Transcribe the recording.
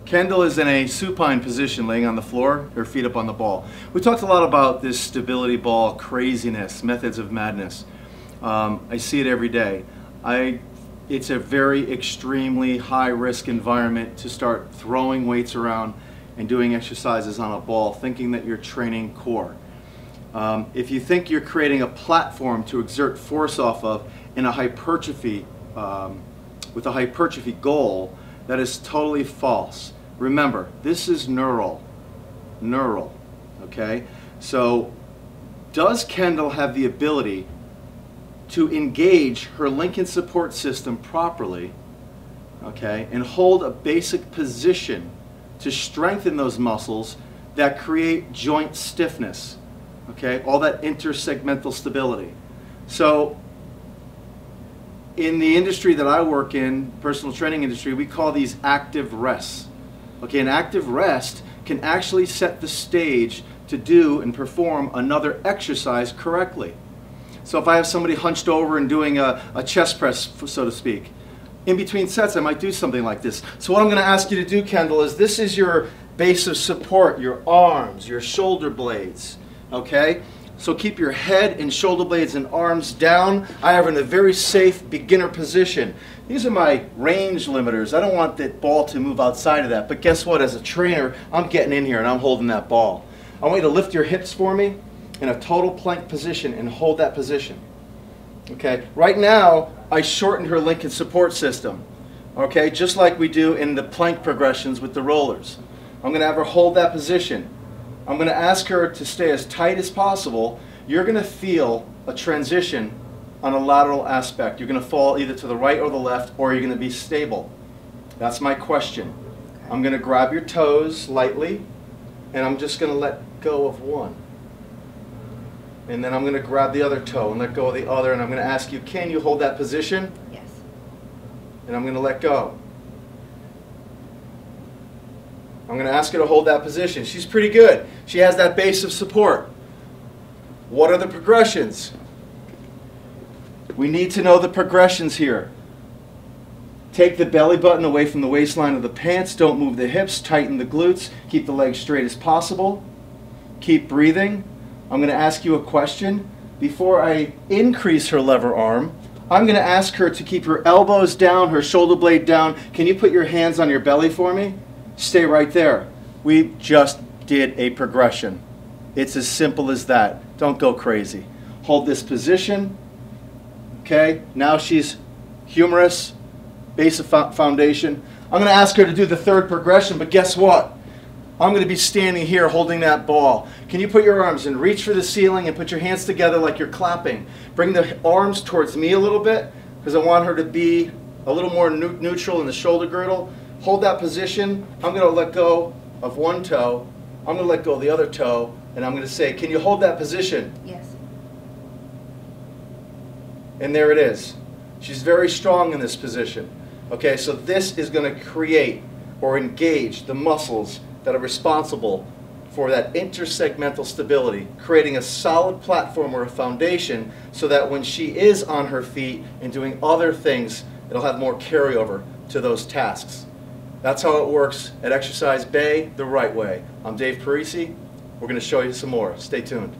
Kendall is in a supine position, laying on the floor, her feet up on the ball. We talked a lot about this stability ball craziness, methods of madness. I see it every day. It's a very extremely high-risk environment to start throwing weights around and doing exercises on a ball, thinking that you're training core. If you think you're creating a platform to exert force off of in a hypertrophy, with a hypertrophy goal, that is totally false. Remember, this is neural, okay? So, does Kendall have the ability to engage her link and support system properly, okay, and hold a basic position to strengthen those muscles that create joint stiffness, okay, all that intersegmental stability? So, in the industry that I work in, personal training industry, we call these active rests. Okay, an active rest can actually set the stage to do and perform another exercise correctly. So if I have somebody hunched over and doing a chest press, so to speak, in between sets I might do something like this. So what I'm going to ask you to do, Kendall, is this is your base of support, your arms, your shoulder blades, okay? So keep your head and shoulder blades and arms down. I have in a very safe beginner position. These are my range limiters. I don't want that ball to move outside of that. But guess what? As a trainer, I'm getting in here and I'm holding that ball. I want you to lift your hips for me in a total plank position and hold that position. Okay. Right now, I shortened her link and support system. Okay, just like we do in the plank progressions with the rollers. I'm going to have her hold that position. I'm going to ask her to stay as tight as possible. You're going to feel a transition on a lateral aspect. You're going to fall either to the right or the left, or you're going to be stable. That's my question. I'm going to grab your toes lightly, and I'm just going to let go of one. And then I'm going to grab the other toe and let go of the other, and I'm going to ask you, can you hold that position? Yes. And I'm going to let go. I'm going to ask her to hold that position. She's pretty good. She has that base of support. What are the progressions? We need to know the progressions here. Take the belly button away from the waistline of the pants. Don't move the hips. Tighten the glutes. Keep the legs straight as possible. Keep breathing. I'm going to ask you a question. Before I increase her lever arm, I'm going to ask her to keep her elbows down, her shoulder blade down. Can you put your hands on your belly for me? Stay right there. We just did a progression. It's as simple as that. Don't go crazy. Hold this position. Okay, now she's humerus, base of foundation. I'm going to ask her to do the third progression, but guess what? I'm going to be standing here holding that ball. Can you put your arms and reach for the ceiling and put your hands together like you're clapping? Bring the arms towards me a little bit because I want her to be a little more neutral in the shoulder girdle. Hold that position. I'm going to let go of one toe. I'm going to let go of the other toe, and I'm going to say, can you hold that position? Yes. And there it is. She's very strong in this position. Okay, so this is going to create or engage the muscles that are responsible for that intersegmental stability, creating a solid platform or a foundation so that when she is on her feet and doing other things, it'll have more carryover to those tasks. That's how it works at Exercise Bay the right way. I'm Dave Parisi. We're going to show you some more. Stay tuned.